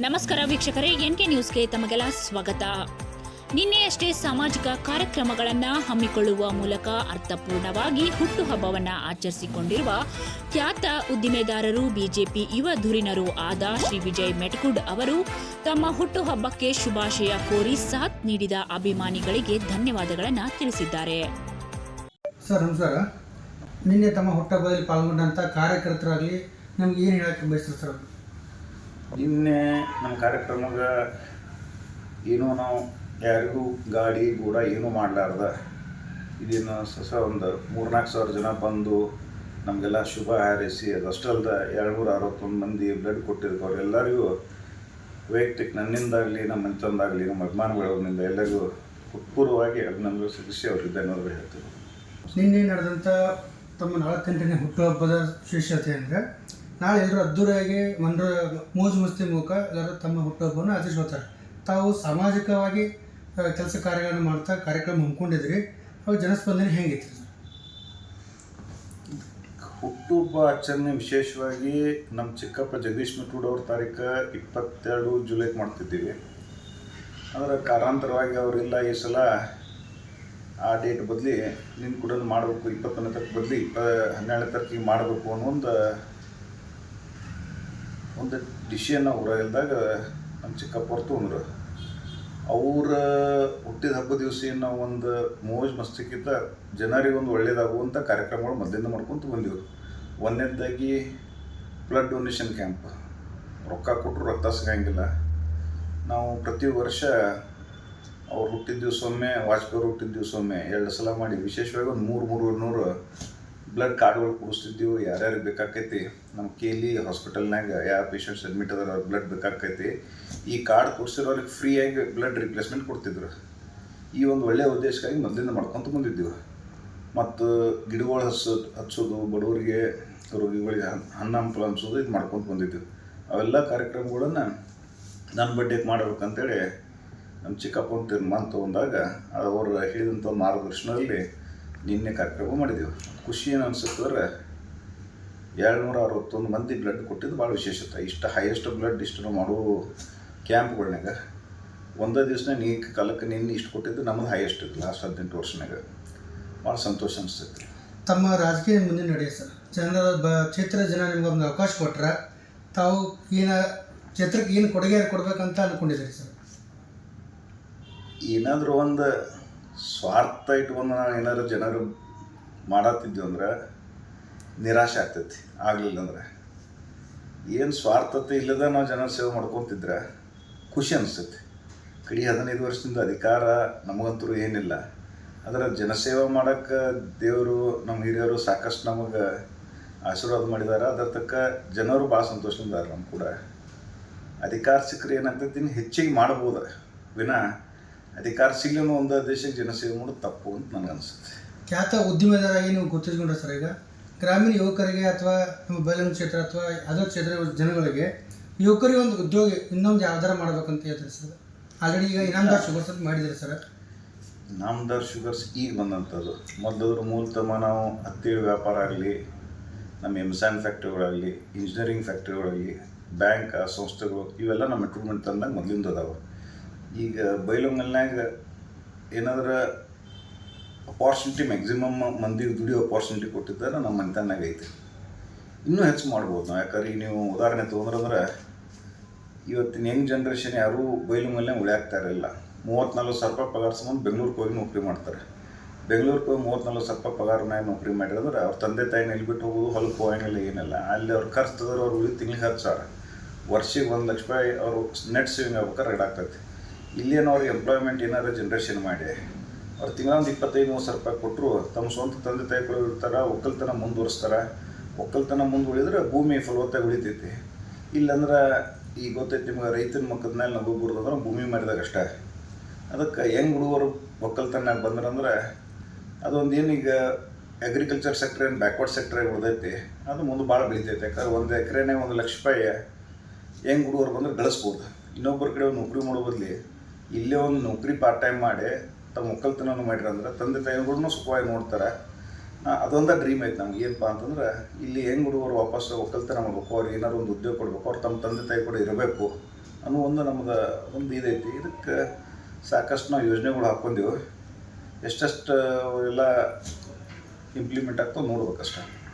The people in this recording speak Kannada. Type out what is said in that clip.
ನಮಸ್ಕಾರ ವೀಕ್ಷಕರೇ, ಎನ್ಕೆ ನ್ಯೂಸ್ಗೆ ತಮಗೆಲ್ಲ ಸ್ವಾಗತ. ನಿನ್ನೆಯಷ್ಟೇ ಸಾಮಾಜಿಕ ಕಾರ್ಯಕ್ರಮಗಳನ್ನು ಹಮ್ಮಿಕೊಳ್ಳುವ ಮೂಲಕ ಅರ್ಥಪೂರ್ಣವಾಗಿ ಹುಟ್ಟುಹಬ್ಬವನ್ನು ಆಚರಿಸಿಕೊಂಡಿರುವ ಖ್ಯಾತ ಉದ್ದಿಮೆದಾರರು, ಬಿಜೆಪಿ ಯುವ ಧುರೀಣರೂ ಆದ ಶ್ರೀ ವಿಜಯ್ ಮೆಟಕುಡ್ ಅವರು ತಮ್ಮ ಹುಟ್ಟುಹಬ್ಬಕ್ಕೆ ಶುಭಾಶಯ ಕೋರಿ ಸಾಥ್ ನೀಡಿದ ಅಭಿಮಾನಿಗಳಿಗೆ ಧನ್ಯವಾದಗಳನ್ನು ತಿಳಿಸಿದ್ದಾರೆ. ಸರ್ ನಮಸ್ಕಾರ. ನಿನ್ನೆ ತಮ್ಮ ಹುಟ್ಟುಹಬ್ಬದಲ್ಲಿ ಪಾಲ್ಗೊಂಡಂಥ ಕಾರ್ಯಕರ್ತರಾಗಲಿ ನಮ್ಗೆ ಏನು ಹೇಳಕ್ಕೆ ಬಯಸ್ತಾರೆ ಸರ್? ನಿನ್ನೆ ನಮ್ಮ ಕಾರ್ಯಕ್ರಮಕ್ಕೆ ಏನೋ ನಾವು ಯಾರಿಗೂ ಗಾಡಿ ಗೂಡ ಏನೂ ಮಾಡಲಾರ್ದ ಇದೇನು ಒಂದು 3-4 ಸಾವಿರ ಜನ ಬಂದು ನಮಗೆಲ್ಲ ಶುಭ ಹಾರೈಸಿ ಅದಷ್ಟೇ ಅಲ್ಲದೆ 261 ಮಂದಿ ಬ್ಲಡ್ ಕೊಟ್ಟಿದ್ದಕ್ಕೆ ಅವರೆಲ್ಲರಿಗೂ ವೈಯಕ್ತಿಕ ನನ್ನಿಂದಾಗಲಿ, ನಮ್ಮ ಮನೆತಂದಾಗಲಿ, ನಮ್ಮ ಅಭಿಮಾನಿಗಳಿಂದ ಎಲ್ಲರಿಗೂ ಹುಟ್ಟುಪೂರ್ವವಾಗಿ ಅಭಿನಂದನೆ ಸಲ್ಲಿಸಿ ಅವ್ರಿಗೆ ಧನ್ಯವಾದ ಹೇಳ್ತೀವಿ. ನಿನ್ನೆ ನಡೆದಂಥ ತಮ್ಮ 48ನೇ ಹುಟ್ಟುಹಬ್ಬದ ವಿಶೇಷತೆ ಅಂದರೆ ನಾಳೆ ಎಲ್ಲರೂ ಅದ್ದೂರಿಯಾಗಿ ಮೋಜು ಮಸ್ತಿ ಮೂಲಕ ಎಲ್ಲರೂ ತಮ್ಮ ಹುಟ್ಟುಹಬ್ಬವನ್ನು ಆಚರಿಸ್ಕೊಳ್ತಾರೆ. ತಾವು ಸಾಮಾಜಿಕವಾಗಿ ಕೆಲಸ ಕಾರ್ಯಗಳನ್ನು ಮಾಡ್ತಾ ಕಾರ್ಯಕ್ರಮ ಹಮ್ಮಿಕೊಂಡಿದ್ರಿ. ಅವಾಗ ಜನಸ್ಪಂದನೆ ಹೆಂಗಿತ್ತು ಸರ್? ಹುಟ್ಟುಹಬ್ಬ ಆಚರಣೆ ವಿಶೇಷವಾಗಿ ನಮ್ಮ ಚಿಕ್ಕಪ್ಪ ಜಗದೀಶ್ ಮೆಟಕುಡ್ ಅವ್ರ ತಾರೀಕು 22 ಜುಲೈಗೆ ಮಾಡ್ತಿದ್ದೀವಿ. ಆದರೆ ಕಾರಣಾಂತರವಾಗಿ ಅವರಿಲ್ಲ, ಈ ಸಲ ಆ ಡೇಟ್ ಬದಲಿ ನಿನ್ನ ಕೂಡ ಮಾಡಬೇಕು, 21ನೇ ತಾರೀಕು ಬದಲಿ 12ನೇ ತಾರೀಕಿಗೆ ಮಾಡಬೇಕು ಅನ್ನೋ ಒಂದು ಡಿಸಿಷನ್ ಊರಾಗಿಲ್ದಾಗ ನಮ್ಮ ಚಿಕ್ಕಪ್ಪ ಅವ್ರು ತೊಗೊಂಡ್ರು. ಅವ್ರ ಹುಟ್ಟಿದ ಹಬ್ಬದ ದಿವಸ ನಾವು ಒಂದು ಮೋಜ್ ಮಸ್ತಿಕ್ಕಿಂತ ಜನರಿಗೆ ಒಂದು ಒಳ್ಳೇದಾಗುವಂಥ ಕಾರ್ಯಕ್ರಮಗಳು ಮೊದಲಿಂದ ಮಾಡ್ಕೊತ ಬಂದೆವು. ಒಂದನೇದಾಗಿ ಬ್ಲಡ್ ಡೊನೇಷನ್ ಕ್ಯಾಂಪ್. ರೊಕ್ಕ ಕೊಟ್ಟರು ರಕ್ತ ಸಿಗಂಗಿಲ್ಲ. ನಾವು ಪ್ರತಿ ವರ್ಷ ಅವ್ರು ಹುಟ್ಟಿದ ದಿವಸೊಮ್ಮೆ, ವಾಜಪೇಯಿ ಅವ್ರು ಹುಟ್ಟಿದ ದಿವಸೊಮ್ಮೆ 2 ಸಲ ಮಾಡಿ ವಿಶೇಷವಾಗಿ ಒಂದು 300 ಬ್ಲಡ್ ಕಾರ್ಡ್ಗಳು ಕೊಡಿಸ್ತಿದ್ದೀವಿ. ಯಾರ್ಯಾರಿಗೆ ಬೇಕಾಕೈತಿ ನಮ್ಮ ಕೇಲಿ ಹಾಸ್ಪಿಟಲ್ನಾಗ ಯಾವ ಪೇಷಂಟ್ಸ್ ಅಡ್ಮಿಟ್ ಅದಾರ ಅವ್ರಿಗೆ ಬ್ಲಡ್ ಬೇಕಾಕೈತಿ, ಈ ಕಾರ್ಡ್ ಕೊಡಿಸಿರೋರಿಗೆ ಫ್ರೀಯಾಗಿ ಬ್ಲಡ್ ರಿಪ್ಲೇಸ್ಮೆಂಟ್ ಕೊಡ್ತಿದ್ರು. ಈ ಒಂದು ಒಳ್ಳೆಯ ಉದ್ದೇಶಕ್ಕಾಗಿ ಮೊದಲಿಂದ ಮಾಡ್ಕೊತ ಬಂದಿದ್ದೀವಿ. ಮತ್ತು ಗಿಡಗಳು ಹಚ್ಚೋದು, ಬಡವರಿಗೆ, ರೋಗಿಗಳಿಗೆ ಹಣ್ಣು ಹಂಪಲು ಹಂಚೋದು, ಇದು ಮಾಡ್ಕೊತ ಬಂದಿದ್ದೀವಿ. ಅವೆಲ್ಲ ಕಾರ್ಯಕ್ರಮಗಳನ್ನು ನನ್ನ ಬಡ್ಡೆಗೆ ಮಾಡ್ಬೇಕಂತೇಳಿ ನಮ್ಮ ಚಿಕ್ಕಪ್ಪ ತೀರ್ಮಾನ ತೊಗೊಂಡಾಗ ಅವರು ಹೇಳಿದಂಥ ಮಾರ್ಗದರ್ಶನದಲ್ಲಿ ನಿನ್ನೆ ಕಾರ್ಯಕ್ರಮ ಮಾಡಿದೆವು. ಖುಷಿ ಏನು ಅನಿಸುತ್ತಂದ್ರೆ 261 ಮಂದಿ ಬ್ಲಡ್ ಕೊಟ್ಟಿದ್ದು ಭಾಳ ವಿಶೇಷತೆ. ಇಷ್ಟು ಹೈಯೆಸ್ಟ್ ಬ್ಲಡ್ ಇಷ್ಟು ಮಾಡೋ ಕ್ಯಾಂಪ್ಗಳ್ನಾಗ ಒಂದೇ ದಿವಸನೇ ಕಾಲಕ್ಕೆ ನಿನ್ನೆ ಇಷ್ಟು ಕೊಟ್ಟಿದ್ದು ನಮ್ಮದು ಹೈಯೆಸ್ಟ್ ಇತ್ತು ಲಾಸ್ಟ್ 18 ವರ್ಷನಾಗ. ಭಾಳ ಸಂತೋಷ ಅನಿಸ್ತೈತಿ. ತಮ್ಮ ರಾಜಕೀಯ ಮುಂದಿನ ನಡೆಯ ಸರ್, ಕ್ಷೇತ್ರದ ಜನ ನಿಮ್ಗೆ ಒಂದು ಅವಕಾಶ ಕೊಟ್ಟರೆ ತಾವು ಕ್ಷೇತ್ರಕ್ಕೆ ಏನು ಕೊಡುಗೆ ಕೊಡ್ಬೇಕಂತ ಅಂದ್ಕೊಂಡಿದ್ದೀರಿ ಸರ್? ಏನಾದರೂ ಒಂದು ಸ್ವಾರ್ಥ ಇಟ್ಕೊಂಡು ನಾವು ಏನಾದ್ರು ಜನರು ಮಾಡತ್ತಿದ್ದೀವಿ ಅಂದ್ರೆ ನಿರಾಶೆ ಆಗ್ತೈತಿ. ಆಗಲಿಲ್ಲ ಅಂದ್ರೆ ಏನು ಸ್ವಾರ್ಥತೆ ಇಲ್ಲದ ನಾವು ಜನರ ಸೇವೆ ಮಾಡ್ಕೊತಿದ್ರೆ ಖುಷಿ ಅನಿಸ್ತೈತಿ. ಕಡಿ 15 ವರ್ಷದಿಂದ ಅಧಿಕಾರ ನಮಗಂತರೂ ಏನಿಲ್ಲ. ಅದರ ಜನಸೇವೆ ಮಾಡೋಕ್ಕೆ ದೇವರು, ನಮ್ಮ ಹಿರಿಯರು ಸಾಕಷ್ಟು ನಮಗೆ ಆಶೀರ್ವಾದ ಮಾಡಿದ್ದಾರೆ. ಅದರ ತಕ್ಕ ಜನರು ಭಾಳ ಸಂತೋಷದಿಂದಾರೆ. ನಮ್ಮ ಕೂಡ ಅಧಿಕಾರ ಸಿಕ್ಕರೆ ಏನಾಗ್ತೈತಿ, ಇನ್ನು ಹೆಚ್ಚಿಗೆ ಮಾಡ್ಬೋದು ವಿನಾ ಅಧಿಕಾರ ಸಿಗ್ಲಿನೂ ಒಂದು ದೇಶಕ್ಕೆ ಜನಸೇವೆ ಮಾಡೋದು ತಪ್ಪು ಅಂತ ನನಗೆ ಅನಿಸುತ್ತೆ. ಖ್ಯಾತ ಉದ್ದಿಮೆದಾರಾಗಿ ನೀವು ಗುರುತಿಸ್ಕೊಂಡ್ರೆ ಸರ್, ಈಗ ಗ್ರಾಮೀಣ ಯುವಕರಿಗೆ ಅಥವಾ ನಮ್ಮ ಬಯಲು ಕ್ಷೇತ್ರ ಅಥವಾ ಯಾವುದೋ ಕ್ಷೇತ್ರದ ಜನಗಳಿಗೆ ಯುವಕರಿಗೆ ಒಂದು ಉದ್ಯೋಗ ಇನ್ನೊಂದು ಯಾವ್ದಾರ ಮಾಡ್ಬೇಕಂತ ಹೇಳ್ತಾರೆ ಸರ್. ಆಲ್ರೆಡಿ ಈಗ ಇನಾಮದಾರ್ ಶುಗರ್ಸ್ ಅಂತ ಮಾಡಿದ್ದಾರೆ ಸರ್. ಇನಾಮದಾರ್ ಶುಗರ್ಸ್ ಈಗ ಬಂದಂಥದ್ದು. ಮೊದಲಾದ್ರೂ ಮೂಲತಃ ನಾವು ಹತ್ತಿ ವ್ಯಾಪಾರ ಆಗಲಿ, ನಮ್ಮ ಎಮ್ಸಾನ್ ಫ್ಯಾಕ್ಟ್ರಿಗಳಾಗಲಿ, ಇಂಜಿನಿಯರಿಂಗ್ ಫ್ಯಾಕ್ಟ್ರಿಗಳಾಗಲಿ, ಬ್ಯಾಂಕ್ ಸಂಸ್ಥೆಗಳು, ಇವೆಲ್ಲ ನಮ್ಮ ಮೆಟ್ರೋಮೆಂಟ್ ತಂದಾಗ ಮೊದಲಿಂದ ಅದಾವೆ. ಈಗ ಬೈಲೊಂಗಲ್ನಾಗ ಏನಾದ್ರೆ ಅಪಾರ್ಚುನಿಟಿ ಮ್ಯಾಕ್ಸಿಮಮ್ ಮಂದಿಗೆ ದುಡಿಯೋ ಅಪಾರ್ಚುನಿಟಿ ಕೊಟ್ಟಿದ್ದಾರೆ ನಮ್ಮ ಮನೆತನಾಗ ಐತಿ. ಇನ್ನೂ ಹೆಚ್ಚು ಮಾಡ್ಬೋದು ನಾವು. ಯಾಕಂದ್ರೆ ಈಗ ನೀವು ಉದಾಹರಣೆ ತೊಗೊಂಡ್ರಂದ್ರೆ ಇವತ್ತಿನ ಯಂಗ್ ಜನ್ರೇಷನ್ ಯಾರೂ ಬೈಲೊಂಗಲ್ನಾಗ ಉಳಿಯಾಗ್ತಾ ಇರಲಿಲ್ಲ. 30-40 ಸಾವಿರ ರೂಪಾಯಿ ಪಗಾರ ಸಂಬಂಧ ಬೆಂಗಳೂರಿಗೆ ಹೋಗಿ ನೌಕರಿ ಮಾಡ್ತಾರೆ. ಬೆಂಗಳೂರಿಗೆ ಹೋಗಿ 30-40 ಸಾವಿರ ರೂಪಾಯಿ ಪಗಾರನಾಗ ನೌಕರಿ ಮಾಡಿದ್ರೆ ಅವ್ರ ತಂದೆ ತಾಯಿನ ಇಲ್ಲಿ ಬಿಟ್ಟು ಹೋಗೋದು, ಹೊಲಕ್ಕೆ ಹೋಗಂಗಿಲ್ಲ, ಏನಿಲ್ಲ. ಅಲ್ಲಿ ಅವ್ರು ಖರ್ಚು ತಗೋರು ಅವ್ರು ಉಳಿ ತಿಂಗ್ಳಿಗೆ 10,000, ವರ್ಷಿಗೆ 1 ಲಕ್ಷ ರೂಪಾಯಿ ಅವರು ನೆಟ್ ಸೇವಿಂಗ್ ಆಗ್ಬೇಕಾದ್ರೆ ರೆಡಾಗ್ತೈತಿ. ಇಲ್ಲೇನು ಅವ್ರಿಗೆ ಎಂಪ್ಲಾಯ್ಮೆಂಟ್ ಏನಾದ್ರು ಜನ್ರೇಷನ್ ಮಾಡಿ ಅವ್ರು ತಿಂಗಳೊಂದು 25-30 ಸಾವಿರ ರೂಪಾಯಿ ಕೊಟ್ಟರು ತಮ್ಮ ಸ್ವಂತ ತಂದೆ ತಾಯಿಗಳು ಇರ್ತಾರೆ, ಒಕ್ಕಲ್ತನ ಮುಂದುವರಿಸ್ತಾರೆ. ಒಕ್ಕಲ್ತನ ಮುಂದುವರಿದ್ರೆ ಭೂಮಿ ಫಲವತ್ತಾಗಿ ಉಳಿತೈತಿ. ಇಲ್ಲಾಂದ್ರೆ ಈಗ ಗೊತ್ತೈತಿ ನಿಮ್ಗೆ, ರೈತನ ಮಕ್ಕದ ಮೇಲೆ ನಗು ಬರೋದಂದ್ರೆ ಭೂಮಿ ಮಾರಿದಾಗ ಅಷ್ಟೇ. ಅದಕ್ಕೆ ಹೆಂಗೆ ಹುಡುಗರು ಒಕ್ಕಲ್ತನಾಗ ಬಂದ್ರಂದ್ರೆ ಅದೊಂದು ಏನೀಗ ಅಗ್ರಿಕಲ್ಚರ್ ಸೆಕ್ಟರ್ ಏನು ಬ್ಯಾಕ್ವರ್ಡ್ ಸೆಕ್ಟ್ರಾಗಿ ಉಳಿದೈತಿ, ಅದು ಮುಂದೆ ಭಾಳ ಬೆಳಿತೈತೆ. ಯಾಕಂದ್ರೆ 1 ಎಕರೆನೇ 1 ಲಕ್ಷ ರೂಪಾಯಿ ಹೆಂಗೆ ಹುಡುಗರು ಬಂದ್ರೆ ಗಳಿಸ್ಬೋದು. ಇನ್ನೊಬ್ಬರ ಕಡೆ ಒಂದು ನೌಕರಿ ಮಾಡೋ ಬದಲಿ ಇಲ್ಲೇ ಒಂದು ನೌಕರಿ ಪಾರ್ಟ್ ಟೈಮ್ ಮಾಡಿ ತಮ್ಮ ಒಕ್ಕಲ್ತನೂ ಮಾಡಿರಂದ್ರೆ ತಂದೆ ತಾಯಿಗಳನ್ನೂ ಸುಖವಾಗಿ ನೋಡ್ತಾರೆ. ಅದೊಂದು ಡ್ರೀಮ್ ಐತೆ ನಮ್ಗೆ. ಏನಪ್ಪ ಅಂತಂದ್ರೆ ಇಲ್ಲಿ ಹೆಂಗೆ ಹುಡುಗರು ವಾಪಸ್ ಒಕ್ಕಲ್ತನ ಮಾಡಬೇಕು, ಅವ್ರಿಗೆ ಏನಾದ್ರು ಒಂದು ಉದ್ಯೋಗ ಕೊಡಬೇಕು, ಅವ್ರು ತಮ್ಮ ತಂದೆ ತಾಯಿ ಕೂಡ ಇರಬೇಕು ಅನ್ನೋ ಒಂದು ನಮ್ಮದು ಒಂದು ಇದೈತಿ. ಇದಕ್ಕೆ ಸಾಕಷ್ಟು ನಾವು ಯೋಜನೆಗಳು ಹಾಕ್ಕೊಂಡೇವು. ಎಷ್ಟೆಷ್ಟು ಎಲ್ಲ ಇಂಪ್ಲಿಮೆಂಟ್ ಆಗ್ತಾವೆ ನೋಡ್ಬೇಕಷ್ಟೆ.